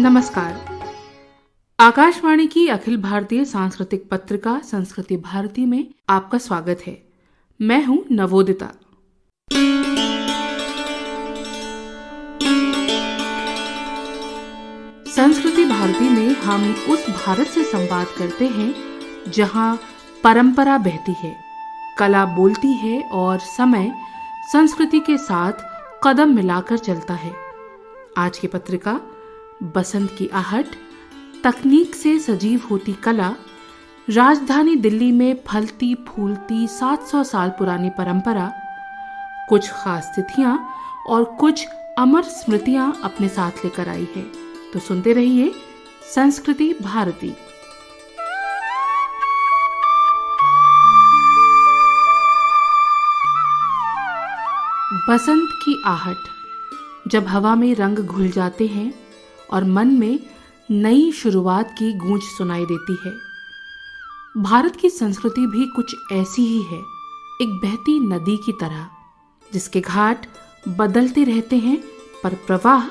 नमस्कार। आकाशवाणी की अखिल भारतीय सांस्कृतिक पत्रिका संस्कृति भारती में आपका स्वागत है। मैं हूं नवोदिता। संस्कृति भारती में हम उस भारत से संवाद करते हैं जहां परंपरा बहती है, कला बोलती है और समय संस्कृति के साथ कदम मिलाकर चलता है। आज की पत्रिका बसंत की आहट, तकनीक से सजीव होती कला, राजधानी दिल्ली में फलती फूलती 700 साल पुरानी परंपरा, कुछ खास तिथियां और कुछ अमर स्मृतियां अपने साथ लेकर आई है। तो सुनते रहिए संस्कृति भारती। बसंत की आहट, जब हवा में रंग घुल जाते हैं और मन में नई शुरुआत की गूंज सुनाई देती है। भारत की संस्कृति भी कुछ ऐसी ही है, एक बहती नदी की तरह, जिसके घाट बदलते रहते हैं पर प्रवाह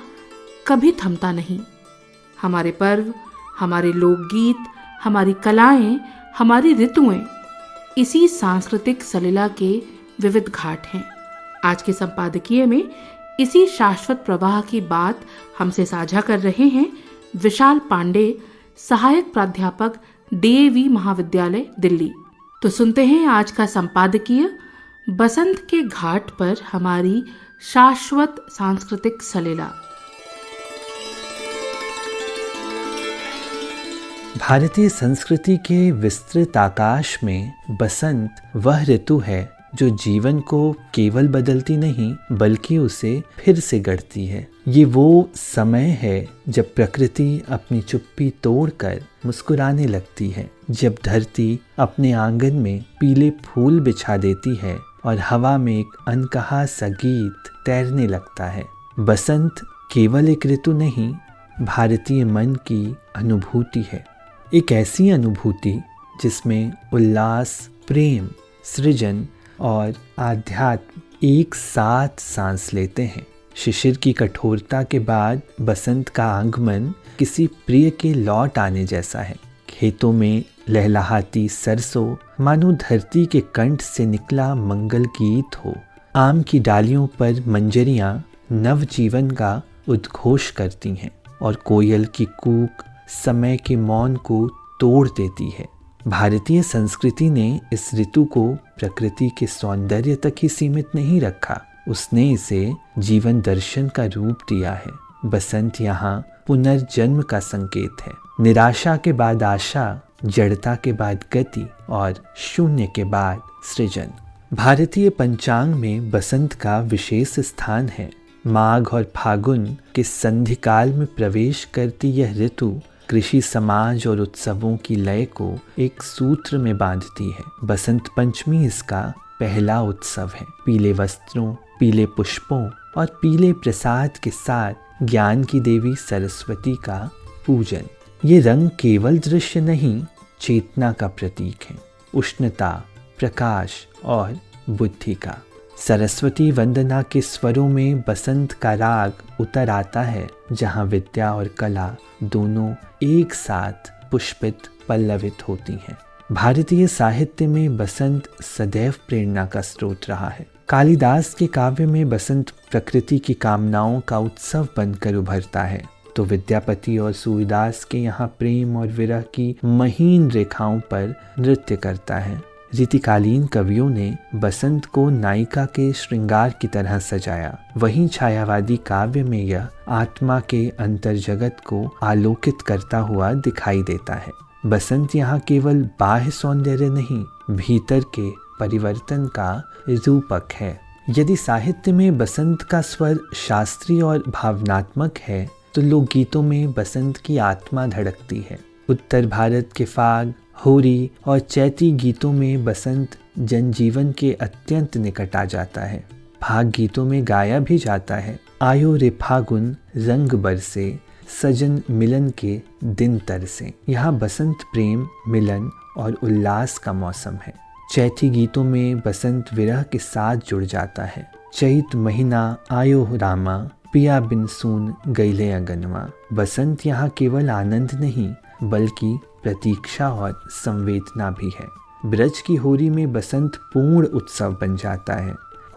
कभी थमता नहीं। हमारे पर्व, हमारे लोकगीत, हमारी कलाएं, हमारी ऋतुएं इसी सांस्कृतिक सलिला के विविध घाट हैं। आज के संपादकीय में इसी शाश्वत प्रवाह की बात हमसे साझा कर रहे हैं विशाल पांडे, सहायक प्राध्यापक DAV महाविद्यालय दिल्ली। तो सुनते हैं आज का संपादकीय बसंत के घाट पर हमारी शाश्वत सांस्कृतिक सलिला। भारतीय संस्कृति के विस्तृत आकाश में बसंत वह ऋतु है जो जीवन को केवल बदलती नहीं बल्कि उसे फिर से गढ़ती है। ये वो समय है जब प्रकृति अपनी चुप्पी तोड़कर मुस्कुराने लगती है, जब धरती अपने आंगन में पीले फूल बिछा देती है और हवा में एक अनकहा सा गीत तैरने लगता है। बसंत केवल एक ऋतु नहीं, भारतीय मन की अनुभूति है। एक ऐसी अनुभूति जिसमें उल्लास, प्रेम, सृजन और आध्यात्म एक साथ सांस लेते हैं। शिशिर की कठोरता के बाद बसंत का आगमन किसी प्रिय के लौट आने जैसा है। खेतों में लहलहाती सरसों मानो धरती के कंठ से निकला मंगल गीत हो। आम की डालियों पर मंजरियां नव जीवन का उद्घोष करती हैं और कोयल की कूक समय के मौन को तोड़ देती है। भारतीय संस्कृति ने इस ऋतु को प्रकृति के सौंदर्य तक ही सीमित नहीं रखा, उसने इसे जीवन दर्शन का रूप दिया है। बसंत यहाँ पुनर्जन्म का संकेत है। निराशा के बाद आशा, जड़ता के बाद गति और शून्य के बाद सृजन। भारतीय पंचांग में बसंत का विशेष स्थान है। माघ और फागुन के संधिकाल में प्रवेश करती यह ऋतु कृषि समाज और उत्सवों की लय को एक सूत्र में बांधती है। बसंत पंचमी इसका पहला उत्सव है। पीले वस्त्रों, पीले पुष्पों और पीले प्रसाद के साथ ज्ञान की देवी सरस्वती का पूजन। ये रंग केवल दृश्य नहीं, चेतना का प्रतीक है, उष्णता, प्रकाश और बुद्धि का। सरस्वती वंदना के स्वरों में बसंत का राग उतर आता है, जहाँ विद्या और कला दोनों एक साथ पुष्पित पल्लवित होती हैं। भारतीय साहित्य में बसंत सदैव प्रेरणा का स्रोत रहा है। कालिदास के काव्य में बसंत प्रकृति की कामनाओं का उत्सव बनकर उभरता है, तो विद्यापति और सूरदास के यहाँ प्रेम और विरह की महीन रेखाओं पर नृत्य करता है। रीतिकालीन कवियों ने बसंत को नायिका के श्रृंगार की तरह सजाया। वहीं छायावादी काव्य में यह आत्मा के अंतर्जगत को आलोकित करता हुआ दिखाई देता है। बसंत यहाँ केवल बाह्य सौंदर्य नहीं, भीतर के परिवर्तन का रूपक है। यदि साहित्य में बसंत का स्वर शास्त्रीय और भावनात्मक है, तो लोकगीतों में बसंत की आत्मा धड़कती है। उत्तर भारत के फाग, होरी और चैती गीतों में बसंत जनजीवन के अत्यंत निकट आ जाता है। फाग गीतों में गाया भी जाता है, आयो रे फागुन रंग बरसे, सजन मिलन के दिन तरसे। यहाँ बसंत प्रेम, मिलन और उल्लास का मौसम है। चैती गीतों में बसंत विरह के साथ जुड़ जाता है। चैत महीना आयो रामा, पिया बिन सून गईले अगनवा। बसंत यहाँ केवल आनंद नहीं बल्कि प्रतीक्षा और संवेदना भी है। ब्रज की होरी में बसंत पूर्ण उत्सव बन जाता है।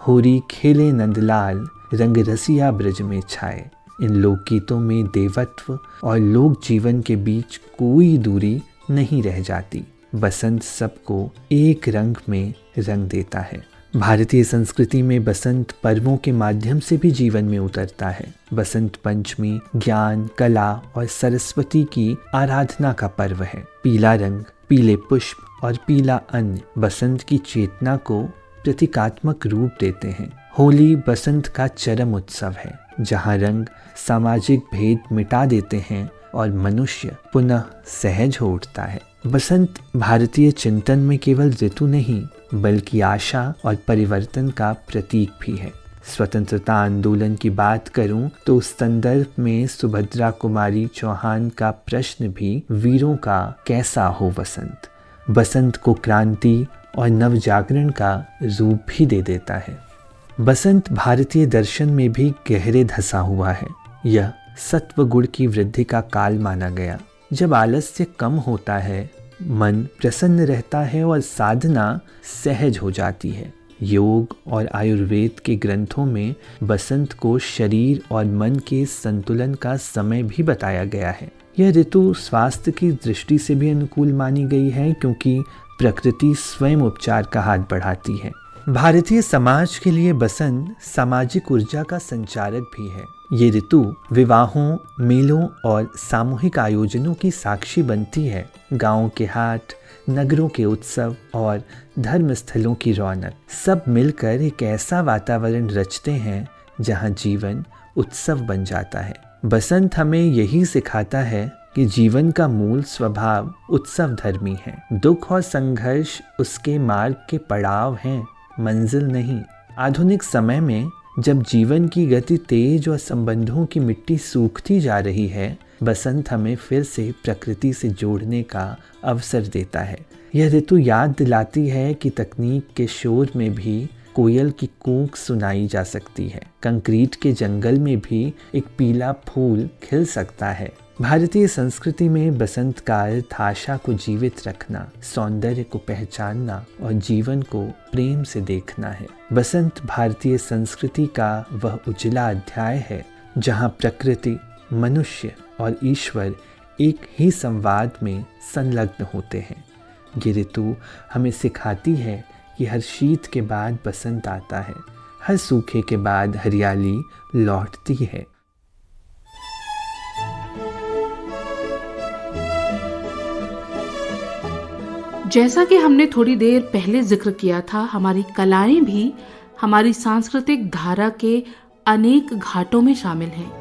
होरी खेले नंदलाल, रंग रसिया ब्रज में छाए। इन लोकगीतों में देवत्व और लोक जीवन के बीच कोई दूरी नहीं रह जाती। बसंत सबको एक रंग में रंग देता है। भारतीय संस्कृति में बसंत पर्वों के माध्यम से भी जीवन में उतरता है। बसंत पंचमी ज्ञान, कला और सरस्वती की आराधना का पर्व है। पीला रंग, पीले पुष्प और पीला अन्न बसंत की चेतना को प्रतीकात्मक रूप देते हैं। होली बसंत का चरम उत्सव है, जहाँ रंग सामाजिक भेद मिटा देते हैं और मनुष्य पुनः सहज हो उठता है। बसंत भारतीय चिंतन में केवल ऋतु नहीं बल्कि आशा और परिवर्तन का प्रतीक भी है। स्वतंत्रता आंदोलन की बात करूं तो उस संदर्भ में सुभद्रा कुमारी चौहान का प्रश्न भी वीरों का कैसा हो बसंत। बसंत को क्रांति और नवजागरण का रूप भी दे देता है। बसंत भारतीय दर्शन में भी गहरे धंसा हुआ है। यह सत्व गुण की वृद्धि का काल माना गया। जब आलस्य कम होता है, मन प्रसन्न रहता है और साधना सहज हो जाती है। योग और आयुर्वेद के ग्रंथों में बसंत को शरीर और मन के संतुलन का समय भी बताया गया है। यह ऋतु स्वास्थ्य की दृष्टि से भी अनुकूल मानी गई है, क्योंकि प्रकृति स्वयं उपचार का हाथ बढ़ाती है। भारतीय समाज के लिए बसंत सामाजिक ऊर्जा का संचारक भी है। ये ऋतु विवाहों, मेलों और सामूहिक आयोजनों की साक्षी बनती है। गांवों के हाट, नगरों के उत्सव और धर्म स्थलों की रौनक सब मिलकर एक ऐसा वातावरण रचते हैं जहां जीवन उत्सव बन जाता है। बसंत हमें यही सिखाता है कि जीवन का मूल स्वभाव उत्सव धर्मी है। दुख और संघर्ष उसके मार्ग के पड़ाव हैं, मंजिल नहीं। आधुनिक समय में जब जीवन की गति तेज और संबंधों की मिट्टी सूखती जा रही है, बसंत हमें फिर से प्रकृति से जोड़ने का अवसर देता है। यह ऋतु याद दिलाती है कि तकनीक के शोर में भी कोयल की कूक सुनाई जा सकती है। कंक्रीट के जंगल में भी एक पीला फूल खिल सकता है। भारतीय संस्कृति में बसंत का अर्थ आशा को जीवित रखना, सौंदर्य को पहचानना और जीवन को प्रेम से देखना है। बसंत भारतीय संस्कृति का वह उजला अध्याय है जहाँ प्रकृति, मनुष्य और ईश्वर एक ही संवाद में संलग्न होते हैं। ये ऋतु हमें सिखाती है कि हर शीत के बाद बसंत आता है, हर सूखे के बाद हरियाली लौटती है। जैसा कि हमने थोड़ी देर पहले जिक्र किया था, हमारी कलाएं भी हमारी सांस्कृतिक धारा के अनेक घाटों में शामिल हैं।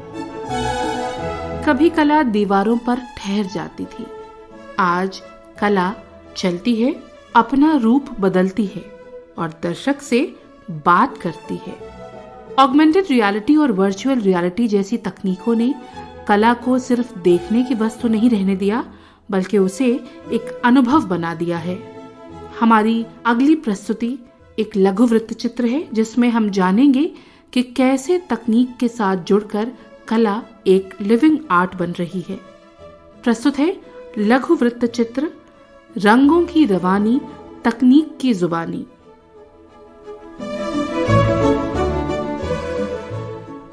कभी कला दीवारों पर ठहर जाती थी, आज कला चलती है, अपना रूप बदलती है और दर्शक से बात करती है। ऑगमेंटेड रियलिटी और वर्चुअल रियलिटी जैसी तकनीकों ने कला को सिर्फ देखने की वस्तु नहीं रहने दिया, बल्कि उसे एक अनुभव बना दिया है। हमारी अगली प्रस्तुति एक लघु वृत्त चित्र है, जिसमें हम जानेंगे कि कैसे तकनीक के साथ जुड़कर कला एक लिविंग आर्ट बन रही है। प्रस्तुत है लघु वृत्त चित्र रंगों की रवानी, तकनीक की जुबानी।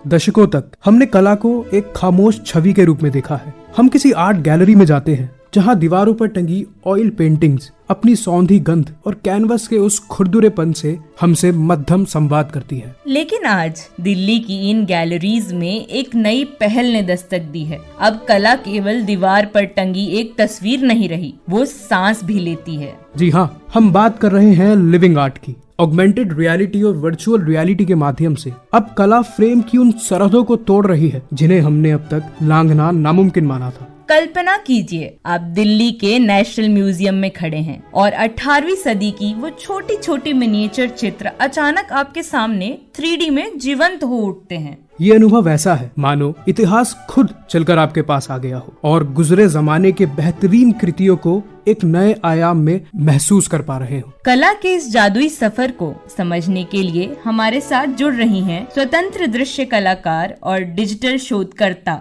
दशकों तक हमने कला को एक खामोश छवि के रूप में देखा है। हम किसी आर्ट गैलरी में जाते हैं जहां दीवारों पर टंगी ऑयल पेंटिंग्स अपनी सौंधी गंध और कैनवस के उस खुरदुरेपन से हमसे मध्यम संवाद करती है। लेकिन आज दिल्ली की इन गैलरीज में एक नई पहल ने दस्तक दी है। अब कला केवल दीवार पर टंगी एक तस्वीर नहीं रही, वो सांस भी लेती है। जी हाँ, हम बात कर रहे हैं लिविंग आर्ट की। ऑगमेंटेड रियलिटी और वर्चुअल रियलिटी के माध्यम से अब कला फ्रेम की उन सरहदों को तोड़ रही है जिन्हें हमने अब तक लांघना नामुमकिन माना था। कल्पना कीजिए, आप दिल्ली के नेशनल म्यूजियम में खड़े हैं और 18वीं सदी की वो छोटी छोटी मिनिएचर चित्र अचानक आपके सामने 3D में जीवंत हो उठते हैं। ये अनुभव ऐसा है मानो इतिहास खुद चलकर आपके पास आ गया हो और गुजरे जमाने के बेहतरीन कृतियों को एक नए आयाम में महसूस कर पा रहे हो। कला के इस जादुई सफर को समझने के लिए हमारे साथ जुड़ रही हैं स्वतंत्र दृश्य कलाकार और डिजिटल शोधकर्ता।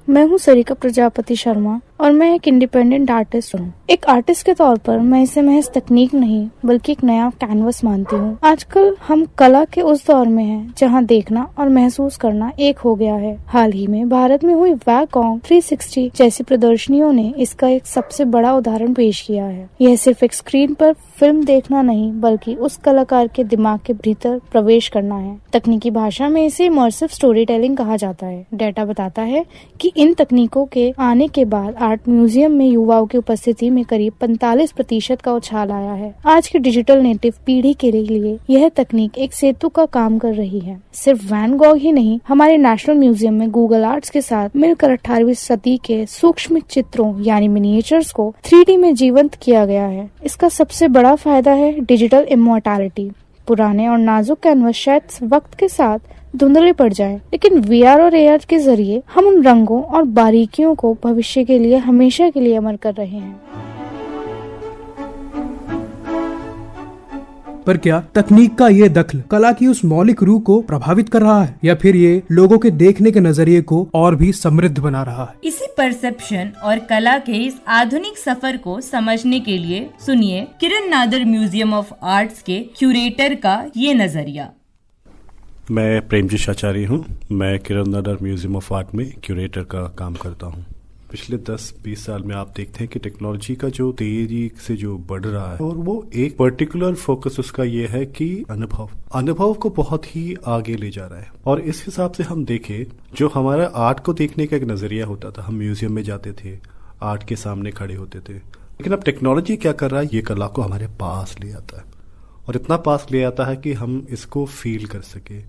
मैं हूँ सरिका प्रजापति शर्मा और मैं एक इंडिपेंडेंट आर्टिस्ट हूँ। एक आर्टिस्ट के तौर पर मैं इसे महज तकनीक नहीं बल्कि एक नया कैनवस मानती हूँ। आजकल हम कला के उस दौर में हैं जहाँ देखना और महसूस करना एक हो गया है। हाल ही में भारत में हुई वैकॉम 360 जैसी प्रदर्शनियों ने इसका एक सबसे बड़ा उदाहरण पेश किया है। यह सिर्फ एक स्क्रीन पर फिल्म देखना नहीं बल्कि उस कलाकार के दिमाग के भीतर प्रवेश करना है। तकनीकी भाषा में इसे इमर्सिव स्टोरी टेलिंग कहा जाता है। डेटा बताता है कि इन तकनीकों के आने के बाद आर्ट म्यूजियम में युवाओं की उपस्थिति में करीब 45% का उछाल आया है। आज की डिजिटल नेटिव पीढ़ी के लिए यह तकनीक एक सेतु का काम कर रही है। सिर्फ वैन गॉग ही नहीं, हमारे नेशनल म्यूजियम में गूगल आर्ट्स के साथ मिलकर 18वीं सदी के सूक्ष्म चित्रों यानी मिनिएचर्स को 3D में जीवंत किया गया है। इसका सबसे बड़ा फायदा है डिजिटल इमॉर्टैलिटी। पुराने और नाजुक कैनवस शायद वक्त के साथ धुंधले पड़ जाएं, लेकिन VR और AR के जरिए हम उन रंगों और बारीकियों को भविष्य के लिए हमेशा के लिए अमर कर रहे हैं। पर क्या तकनीक का ये दखल कला की उस मौलिक रूह को प्रभावित कर रहा है या फिर ये लोगों के देखने के नजरिए को और भी समृद्ध बना रहा है? इसी परसेप्शन और कला के इस आधुनिक सफर को समझने के लिए सुनिए किरण नादर म्यूजियम ऑफ आर्ट्स के क्यूरेटर का ये नजरिया। मैं प्रेमजीत आचार्य हूँ। मैं किरण नादर म्यूजियम ऑफ आर्ट में क्यूरेटर का काम करता हूँ। पिछले 10-20 साल में आप देखते हैं कि टेक्नोलॉजी का जो तेजी से जो बढ़ रहा है और वो एक पर्टिकुलर फोकस उसका ये है कि अनुभव को बहुत ही आगे ले जा रहा है। और इस हिसाब से हम देखें, जो हमारा आर्ट को देखने का एक नजरिया होता था, हम म्यूजियम में जाते थे, आर्ट के सामने खड़े होते थे, लेकिन अब टेक्नोलॉजी क्या कर रहा है, ये कला को हमारे पास ले आता है और इतना पास ले आता है कि हम इसको फील कर सके,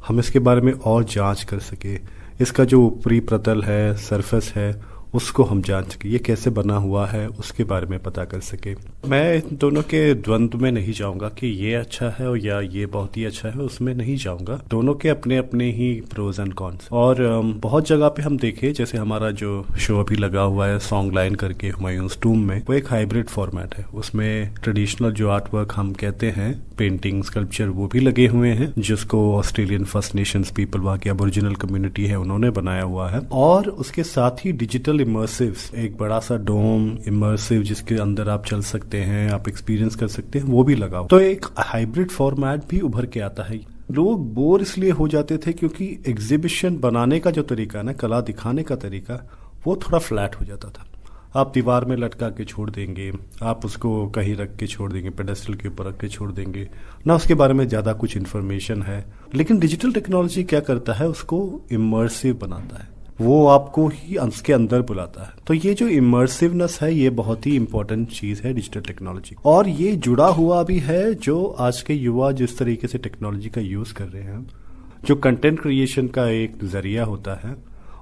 हम इसके बारे में और जांच कर सके, इसका जो ऊपरी प्रतल है, सरफेस है, उसको हम जान सके, ये कैसे बना हुआ है उसके बारे में पता कर सके। मैं इन दोनों के द्वंद्व में नहीं जाऊंगा कि ये अच्छा है और या ये बहुत ही अच्छा है, उसमें नहीं जाऊंगा। दोनों के अपने अपने ही प्रोज एंड कॉन्स। और बहुत जगह पे हम देखें, जैसे हमारा जो शो अभी लगा हुआ है सॉन्ग लाइन करके हुमायूंस टूम में, वो एक हाइब्रिड फॉर्मेट है। उसमें ट्रेडिशनल जो आर्ट वर्क हम कहते हैं, पेंटिंग, स्कल्पचर, वो भी लगे हुए हैं, जिसको ऑस्ट्रेलियन फर्स्ट नेशंस पीपल, वहाँ की अबोरिजिनल कम्युनिटी है, उन्होंने बनाया हुआ है। और उसके साथ ही डिजिटल इमर्सिव, एक बड़ा सा डोम इमर्सिव जिसके अंदर आप चल सकते हैं, आप एक्सपीरियंस कर सकते हैं, वो भी लगा हुआ। तो एक हाइब्रिड फॉर्मेट भी उभर के आता है। लोग बोर इसलिए हो जाते थे क्योंकि एग्जीबिशन बनाने का जो तरीका है ना, कला दिखाने का तरीका, वो थोड़ा फ्लैट हो जाता था। आप दीवार में लटका के छोड़ देंगे, आप उसको कहीं रख के छोड़ देंगे, पेडेस्टल के ऊपर रख के छोड़ देंगे ना, उसके बारे में ज्यादा कुछ इन्फॉर्मेशन है। लेकिन डिजिटल टेक्नोलॉजी क्या करता है, उसको इमर्सिव बनाता है, वो आपको ही उसके अंदर बुलाता है। तो ये जो इमर्सिवनेस है, ये बहुत ही इंपॉर्टेंट चीज है डिजिटल टेक्नोलॉजी। और ये जुड़ा हुआ भी है जो आज के युवा जिस तरीके से टेक्नोलॉजी का यूज कर रहे हैं, जो कंटेंट क्रिएशन का एक जरिया होता है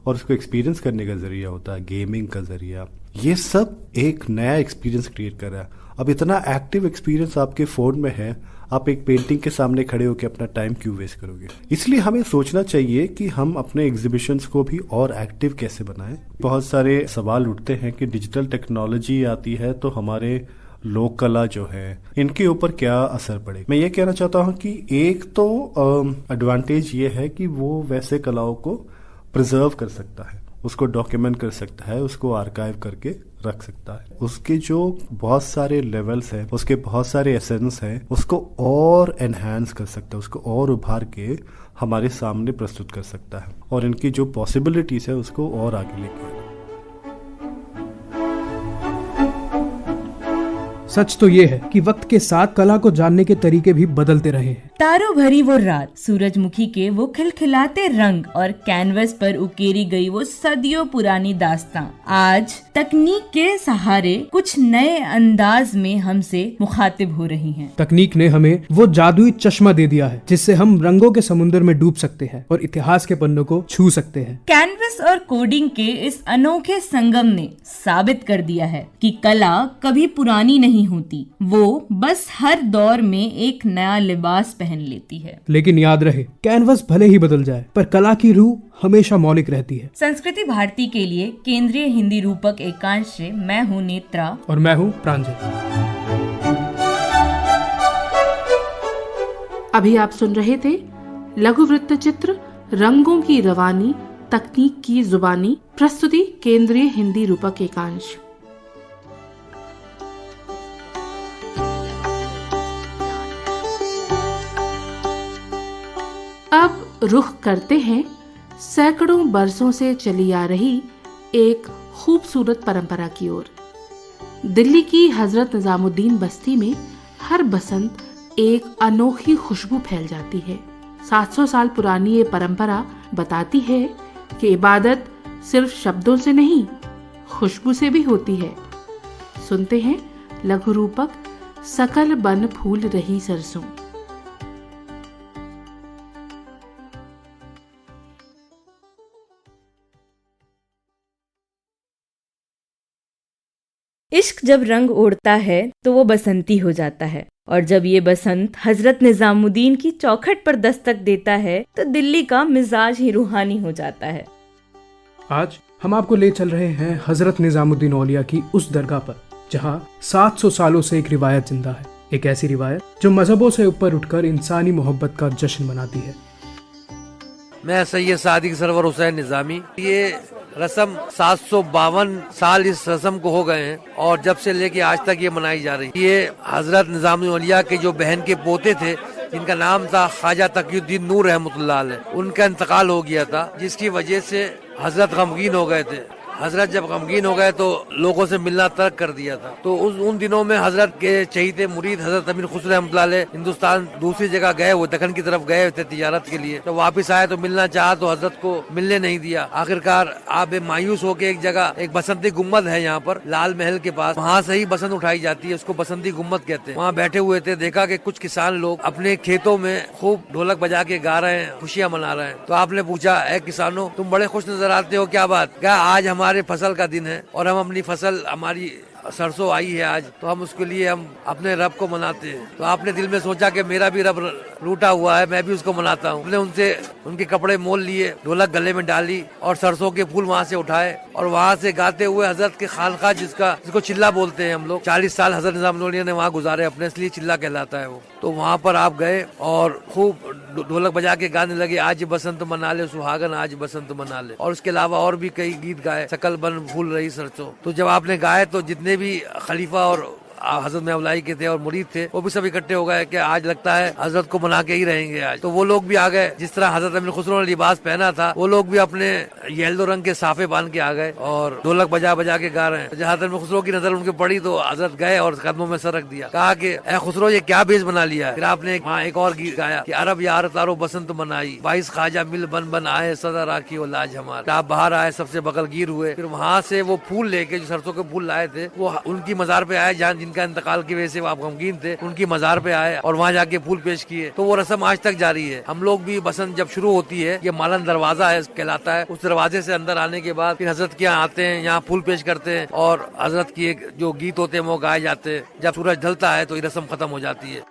और उसको एक्सपीरियंस करने का जरिया होता है, गेमिंग का जरिया, ये सब एक नया एक्सपीरियंस क्रिएट कर रहा है। अब इतना एक्टिव एक्सपीरियंस आपके फोन में है, आप एक पेंटिंग के सामने खड़े होकर अपना टाइम क्यों वेस्ट करोगे? इसलिए हमें सोचना चाहिए कि हम अपने एग्जीबिशंस को भी और एक्टिव कैसे बनाएं। बहुत सारे सवाल उठते हैं कि डिजिटल टेक्नोलॉजी आती है तो हमारे लोक कला जो है, इनके ऊपर क्या असर पड़ेगा। मैं ये कहना चाहता हूँ कि एक तो एडवांटेज ये है कि वो वैसे कलाओं को प्रिजर्व कर सकता है, उसको डॉक्यूमेंट कर सकता है, उसको आर्काइव करके रख सकता है। उसके जो बहुत सारे लेवल्स हैं, उसके बहुत सारे एसेंस हैं, उसको और एनहांस कर सकता है, उसको और उभार के हमारे सामने प्रस्तुत कर सकता है और इनकी जो पॉसिबिलिटीज है उसको और आगे लेके आना। सच तो ये है कि वक्त के साथ कला को जानने के तरीके भी बदलते रहे हैं। तारों भरी वो रात, सूरजमुखी के वो खिलखिलाते रंग और कैनवस पर उकेरी गई वो सदियों पुरानी दास्तां आज तकनीक के सहारे कुछ नए अंदाज में हमसे मुखातिब हो रही हैं। तकनीक ने हमें वो जादुई चश्मा दे दिया है जिससे हम रंगों के समुद्र में डूब सकते हैं और इतिहास के पन्नों को छू सकते हैं। कैनवस और कोडिंग के इस अनोखे संगम ने साबित कर दिया है कि कला कभी पुरानी नहीं होती, वो बस हर दौर में एक नया लिबास पहन लेती है। लेकिन याद रहे, कैनवस भले ही बदल जाए पर कला की रूह हमेशा मौलिक रहती है। संस्कृति भारती के लिए केंद्रीय हिंदी रूपक एकांश से मैं हूँ नेत्रा और मैं हूँ प्रांजल। अभी आप सुन रहे थे लघु वृत्त चित्र रंगों की रवानी तकनीक की जुबानी, प्रस्तुति केंद्रीय हिंदी रूपक एकांश। अब रुख करते हैं सैकड़ों बरसों से चली आ रही एक खूबसूरत परंपरा की ओर। दिल्ली की हजरत निजामुद्दीन बस्ती में हर बसंत एक अनोखी खुशबू फैल जाती है। 700 साल पुरानी ये परंपरा बताती है कि इबादत सिर्फ शब्दों से नहीं, खुशबू से भी होती है। सुनते हैं लघु रूपक सकल बन फूल रही सरसों। इश्क जब रंग ओढ़ता है तो वो बसंती हो जाता है, और जब ये बसंत हजरत निजामुद्दीन की चौखट पर दस्तक देता है तो दिल्ली का मिजाज ही रूहानी हो जाता है। आज हम आपको ले चल रहे हैं हजरत निजामुद्दीन औलिया की उस दरगाह पर जहां 700 सालों से एक रिवायत जिंदा है। एक ऐसी रिवायत जो मजहबों से ऊपर उठकर इंसानी मोहब्बत का जश्न मनाती है। मैं सैयद सादिक सरवर हुसैन निजामी। ये रस्म 752 साल इस रस्म को हो गए हैं और जब से लेके आज तक ये मनाई जा रही है। ये हजरत निजामुद्दीन औलिया के जो बहन के पोते थे जिनका नाम था ख्वाजा तकीउद्दीन नूर रहमतुल्लाह अलैह, उनका इंतकाल हो गया था, जिसकी वजह से हजरत गमगीन हो गए थे। हजरत जब गमगीन हो गए तो लोगों से मिलना तर्क कर दिया था। तो उन दिनों में हजरत के चहीते मुरीद हजरत अमीर खुसरो रहमतुल्लाह अलैह हिंदुस्तान दूसरी जगह गए, वो दक्कन की तरफ गए थे तिजारत के लिए। तो वापस आए तो मिलना चाहा तो हजरत को मिलने नहीं दिया। आखिरकार आप मायूस होकर एक जगह, एक बसंती गुम्बद है यहाँ पर लाल महल के पास, वहाँ से ही बसंत उठाई जाती है, उसको बसंती गुम्बद कहते हैं। वहाँ बैठे हुए थे, देखा कि कुछ किसान लोग अपने खेतों में खूब ढोलक बजा के गा रहे हैं, खुशियाँ मना रहे हैं। तो आपने पूछा, ऐ किसानों, तुम बड़े खुश नजर आते हो, क्या बात? क्या आज हमारे फसल का दिन है और हम अपनी फसल, हमारी सरसों आई है आज, तो हम उसके लिए हम अपने रब को मनाते हैं। तो आपने दिल में सोचा कि मेरा भी रब रूठा हुआ है, मैं भी उसको मनाता हूँ। हमने उनसे उनके कपड़े मोल लिए, ढोलक गले में डाली और सरसों के फूल वहाँ से उठाए और वहाँ से गाते हुए हजरत के खानका, जिसको चिल्ला बोलते हैं हम लोग, 40 साल हजरत निजामुद्दीन औलिया ने वहाँ गुजारे अपने, इसलिए चिल्ला कहलाता है वो। तो वहाँ पर आप गए और खूब ढोलक बजा के गाने लगे, आज बसंत मना ले सुहागन, आज बसंत मना ले। और उसके अलावा और भी कई गीत गाए, सकल बन फूल रही सरसों। तो जब आपने गाए तो जितने भी खलीफा और हजरत मौलाई के थे और मुरीद थे, वो भी सब इकट्ठे हो गए कि आज लगता है हजरत को मना के ही रहेंगे आज। तो वो लोग भी आ गए, जिस तरह हजरत अमीर खुसरो ने लिबास पहना था, वो लोग भी अपने येलो रंग के साफे बांध के आ गए और ढोलक बजा बजा के गा रहे हैं। जब हजरत अमीर खुसरो की नजर उनके पड़ी तो हजरत गए और कदमों में सर रख दिया, कहा कि ऐ खुसरो, ये क्या भेष बना लिया है? फिर आपने वहाँ एक और गीत गाया कि अरब यार तारो बसंत मनाई, 22 ख्वाजा मिल बन बन आए, सदा राखी और लाज हमारा। आप बाहर आए, सबसे बगलगीर हुए। फिर वहाँ से वो फूल लेके, जो सरसों के फूल लाए थे, वो उनकी मजार पे आए जहाँ जिनका इंतकाल की वजह से आप गमगीन थे, उनकी मजार पे आए और वहाँ जाके फूल पेश किए। तो वो रस्म आज तक जारी है। हम लोग भी बसंत जब शुरू होती है, ये मालन दरवाजा है कहलाता है, उस दरवाजे से अंदर आने के बाद फिर हजरत के यहाँ आते हैं, यहाँ फूल पेश करते हैं और हजरत की एक जो गीत होते हैं वो गाए जाते हैं। जब सूरज ढलता है तो ये रस्म खत्म हो जाती है।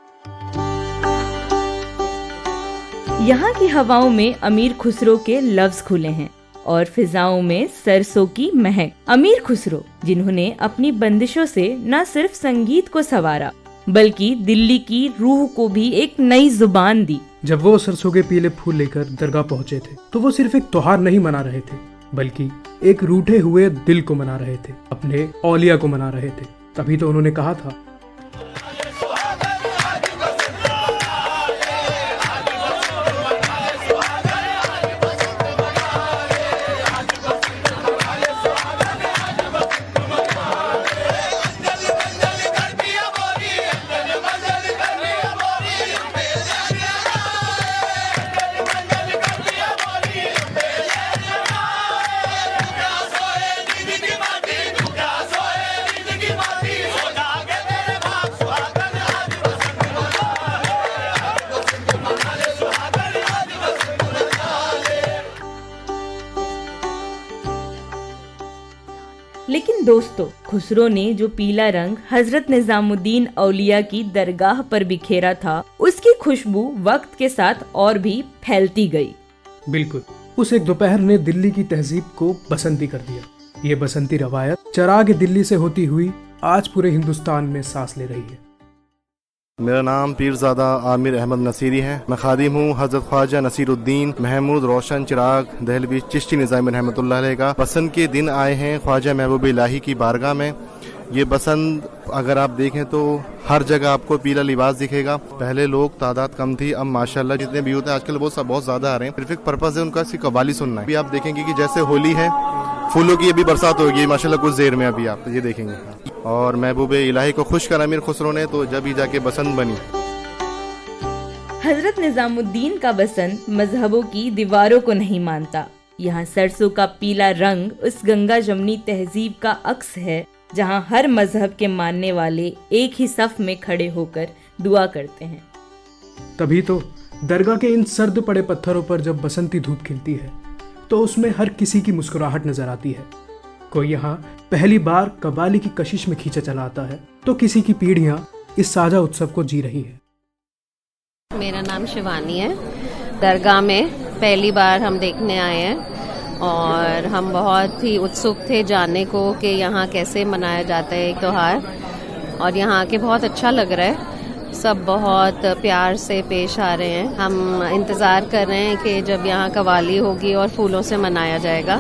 यहाँ की हवाओं में अमीर खुसरो के लफ्ज खुले हैं और फिजाओं में सरसों की महक। अमीर खुसरो, जिन्होंने अपनी बंदिशों से न सिर्फ संगीत को संवारा बल्कि दिल्ली की रूह को भी एक नई जुबान दी। जब वो सरसों के पीले फूल लेकर दरगाह पहुँचे थे तो वो सिर्फ एक त्योहार नहीं मना रहे थे, बल्कि एक रूठे हुए दिल को मना रहे थे, अपने औलिया को मना रहे थे। तभी तो उन्होंने कहा था, लेकिन दोस्तों, खुसरो ने जो पीला रंग हजरत निजामुद्दीन औलिया की दरगाह पर बिखेरा था, उसकी खुशबू वक्त के साथ और भी फैलती गई। बिल्कुल, उस एक दोपहर ने दिल्ली की तहजीब को बसंती कर दिया। ये बसंती रवायत चराग दिल्ली से होती हुई आज पूरे हिंदुस्तान में सांस ले रही है। मेरा नाम पीरजादा आमिर अहमद नसीरी है। मैं खादिम हूँ हज़रत ख्वाजा नसीरुद्दीन महमूद रोशन चिराग दहलवी चिश्ती निज़ामी रहमतुल्लाह अलैह का। बसंत के दिन आए हैं ख्वाजा महबूब इलाही की बारगाह में। ये बसंत अगर आप देखें तो हर जगह आपको पीला लिबास दिखेगा। पहले लोग तादाद कम थी, अब माशाल्लाह जितने भी होते हैं आजकल वो सब बहुत ज़्यादा आ रहे हैं। सिर्फ एक पर्पज़ है उनका, सिर्फ कव्वाली सुनना है। अभी आप देखेंगे कि जैसे होली है, फूलों की अभी बरसात होगी माशाल्लाह कुछ देर में, अभी आप ये देखेंगे। और महबूब इलाही को खुश करा अमीर खुसरो ने, तो जब ही जाके बसंत बनी। हजरत निजामुद्दीन का बसंत मजहबों की दीवारों को नहीं मानता। यहाँ सरसों का पीला रंग उस गंगा जमनी तहजीब का अक्स है, जहाँ हर मजहब के मानने वाले एक ही सफ में खड़े होकर दुआ करते हैं। तभी तो दरगाह के इन सर्द पड़े पत्थरों पर जब बसंती धूप खिलती है तो उसमें हर किसी की मुस्कुराहट नजर आती है। कोई यहाँ पहली बार कव्वाली की कशिश में खींचा चला आता है, तो किसी की पीढ़ियां इस साझा उत्सव को जी रही है। मेरा नाम शिवानी है। दरगाह में पहली बार हम देखने आए हैं और हम बहुत ही उत्सुक थे जानने को कि यहाँ कैसे मनाया जाता है एक त्योहार, और यहाँ आके बहुत अच्छा लग रहा है। सब बहुत प्यार से पेश आ रहे हैं। हम इंतज़ार कर रहे हैं कि जब यहाँ कव्वाली होगी और फूलों से मनाया जाएगा।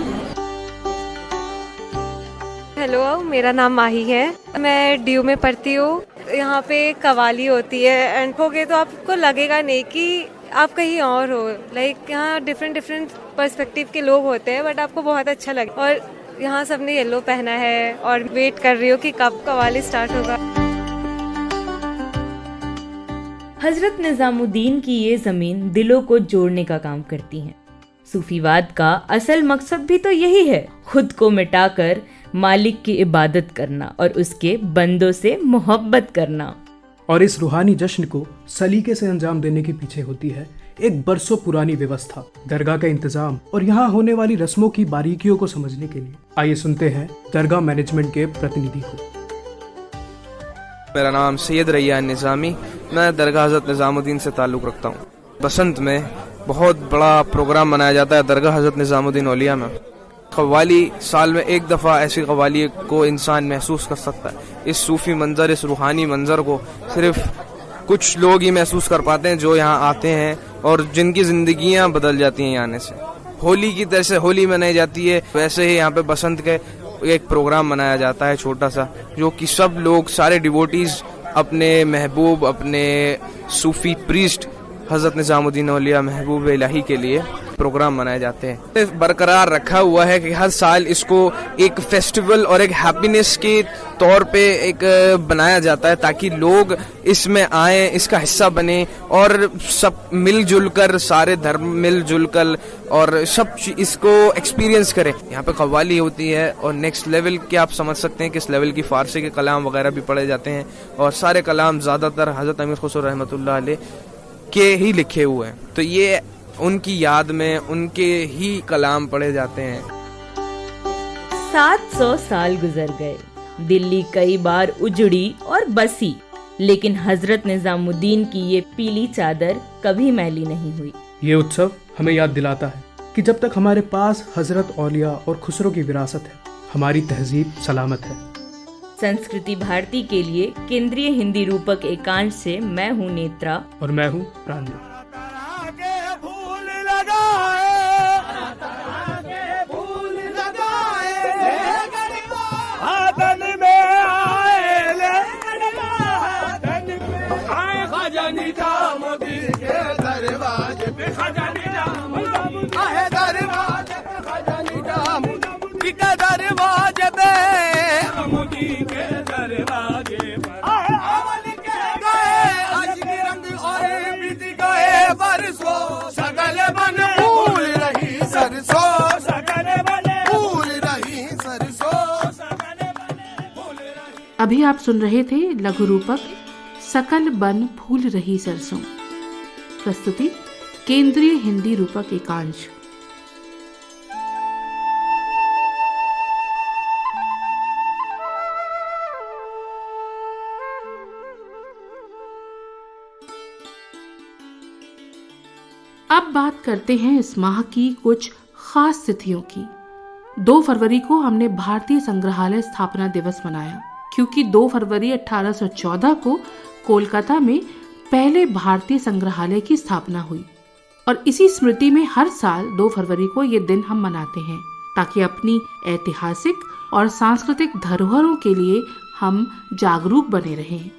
हेलो, मेरा नाम माही है। मैं ड्यू में पढ़ती हूँ। यहाँ पे कव्वाली होती है एंड होगे तो आपको लगेगा नहीं कि आप कहीं और हो। लाइक यहाँ डिफरेंट पर्सपेक्टिव के लोग होते हैं, बट आपको बहुत अच्छा लगे। और यहाँ सबने येलो पहना है और वेट कर रही हो कि कब कव्वाली स्टार्ट होगा। हजरत निजामुद्दीन की ये जमीन दिलों को जोड़ने का काम करती है। सूफीवाद का असल मकसद भी तो यही है, खुद को मिटाकर मालिक की इबादत करना और उसके बंदों से मोहब्बत करना। और इस रूहानी जश्न को सलीके से अंजाम देने के पीछे होती है एक बरसों पुरानी व्यवस्था, दरगाह का इंतजाम और यहाँ होने वाली रस्मों की बारीकियों को समझने के लिए आइए सुनते हैं दरगाह मैनेजमेंट के प्रतिनिधि को। मेरा नाम सैयद रैयान निज़ामी, मैं दरगाह हज़रत निज़ामुद्दीन से ताल्लुक़ रखता हूँ। बसंत में बहुत बड़ा प्रोग्राम मनाया जाता है दरगाह हज़रत निज़ामुद्दीन औलिया में। कव्वाली साल में एक दफ़ा ऐसी कव्वाली को इंसान महसूस कर सकता है। इस सूफ़ी मंज़र, इस रूहानी मंज़र को सिर्फ कुछ लोग ही महसूस कर पाते हैं जो यहाँ आते हैं और जिनकी ज़िंदगियाँ बदल जाती हैं यहाँ आने से। होली की तरह से होली मनाई जाती है, वैसे ही यहाँ पे बसंत के एक प्रोग्राम मनाया जाता है छोटा सा, जो कि सब लोग, सारे डिवोटीज अपने महबूब, अपने सूफी प्रीस्ट हज़रत निज़ामुद्दीन औलिया महबूब इलाही के लिए प्रोग्राम मनाए जाते हैं। बरकरार रखा हुआ है कि हर साल इसको एक फेस्टिवल और एक हैप्पीनेस के तौर पे एक बनाया जाता है, ताकि लोग इसमें आए, इसका हिस्सा बने और सब मिलजुल कर, सारे धर्म मिलजुल कर और सब इसको एक्सपीरियंस करें। यहाँ पे कव्वाली होती है और नेक्स्ट लेवल के आप समझ सकते हैं किस लेवल की फारसी के कलाम वगैरह भी पढ़े जाते हैं, और सारे कलाम ज़्यादातर हज़रत अमीर खुसरो रहमतुल्लाह अलैह के ही लिखे हुए हैं, तो ये उनकी याद में उनके ही कलाम पढ़े जाते हैं। 700 साल गुजर गए, दिल्ली कई बार उजड़ी और बसी, लेकिन हजरत निजामुद्दीन की ये पीली चादर कभी मैली नहीं हुई। ये उत्सव हमें याद दिलाता है कि जब तक हमारे पास हजरत औलिया और खुसरो की विरासत है, हमारी तहजीब सलामत है। संस्कृति भारती के लिए केंद्रीय हिंदी रूपक एकांश से मैं हूँ नेत्रा और मैं हूँ प्रांजल। अभी आप सुन रहे थे लघु रूपक सकल बन फूल रही सरसों। प्रस्तुति केंद्रीय हिंदी रूपक एकांश। अब बात करते हैं इस माह की कुछ खास तिथियों की। 2 फरवरी को हमने भारतीय संग्रहालय स्थापना दिवस मनाया, क्योंकि 2 फरवरी 1814 को कोलकाता में पहले भारतीय संग्रहालय की स्थापना हुई और इसी स्मृति में हर साल 2 फरवरी को ये दिन हम मनाते हैं, ताकि अपनी ऐतिहासिक और सांस्कृतिक धरोहरों के लिए हम जागरूक बने रहें।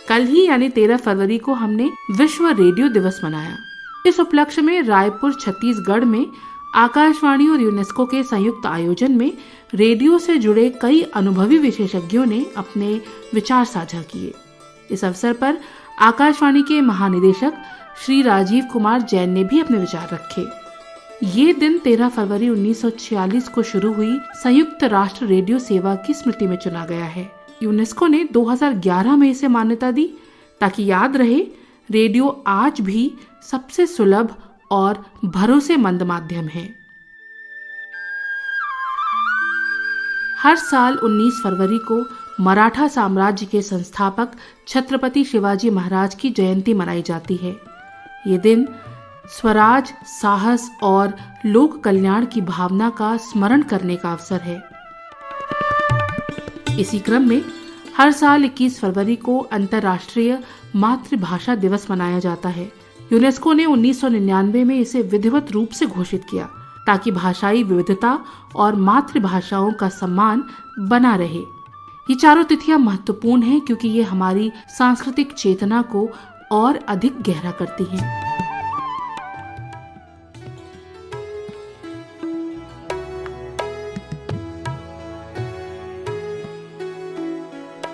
कल ही यानी 13 फरवरी को हमने विश्व रेडियो दिवस मनाया। इस उपलक्ष्य में रायपुर छत्तीसगढ़ में आकाशवाणी और यूनेस्को के संयुक्त आयोजन में रेडियो से जुड़े कई अनुभवी विशेषज्ञों ने अपने विचार साझा किए। इस अवसर पर आकाशवाणी के महानिदेशक श्री राजीव कुमार जैन ने भी अपने विचार रखे। ये दिन 13 फरवरी 1946 को शुरू हुई संयुक्त राष्ट्र रेडियो सेवा की स्मृति में चुना गया है। यूनेस्को ने 2011 में इसे मान्यता दी, ताकि याद रहे रेडियो आज भी सबसे सुलभ और भरोसेमंद माध्यम है। हर साल 19 फरवरी को मराठा साम्राज्य के संस्थापक छत्रपति शिवाजी महाराज की जयंती मनाई जाती है। ये दिन स्वराज, साहस और लोक कल्याण की भावना का स्मरण करने का अवसर है। इसी क्रम में हर साल 21 फरवरी को अंतर्राष्ट्रीय मातृभाषा दिवस मनाया जाता है। यूनेस्को ने 1999 में इसे विधिवत रूप से घोषित किया, ताकि भाषाई विविधता और मातृभाषाओं का सम्मान बना रहे। ये चारों तिथियां महत्वपूर्ण हैं, क्योंकि ये हमारी सांस्कृतिक चेतना को और अधिक गहरा करती हैं।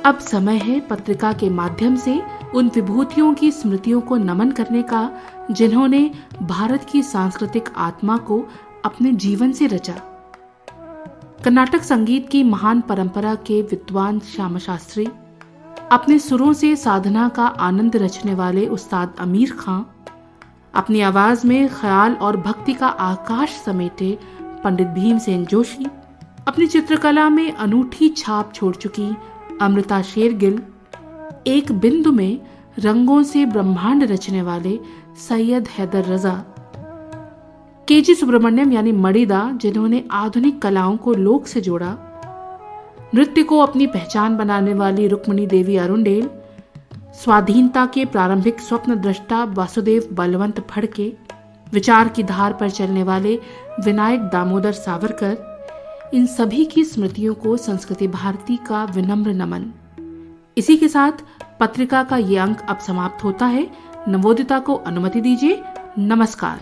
अब समय है पत्रिका के माध्यम से उन विभूतियों की स्मृतियों को नमन करने का, जिन्होंने भारत की सांस्कृतिक आत्मा को अपने जीवन से रचा। कर्नाटक संगीत की महान परंपरा के विद्वान श्यामा शास्त्री, अपने सुरों से साधना का आनंद रचने वाले उस्ताद अमीर खां, अपनी आवाज में ख्याल और भक्ति का आकाश समेटे पंडित भीमसेन जोशी, अपनी चित्रकला में अनूठी छाप छोड़ चुकी अमृता शेरगिल, एक बिंदु में रंगों से ब्रह्मांड रचने वाले सैयद हैदर रजा, केजी सुब्रमण्यम यानी मणिदा, जिन्होंने आधुनिक कलाओं को लोक से जोड़ा, नृत्य को अपनी पहचान बनाने वाली रुक्मिणी देवी अरुणडेल, स्वाधीनता के प्रारंभिक स्वप्न दृष्टा वासुदेव बलवंत फड़के, विचार की धार पर चलने वाले विनायक दामोदर सावरकर, इन सभी की स्मृतियों को संस्कृति भारती का विनम्र नमन। इसी के साथ पत्रिका का ये अंक अब समाप्त होता है। नवोदिता को अनुमति दीजिए। नमस्कार।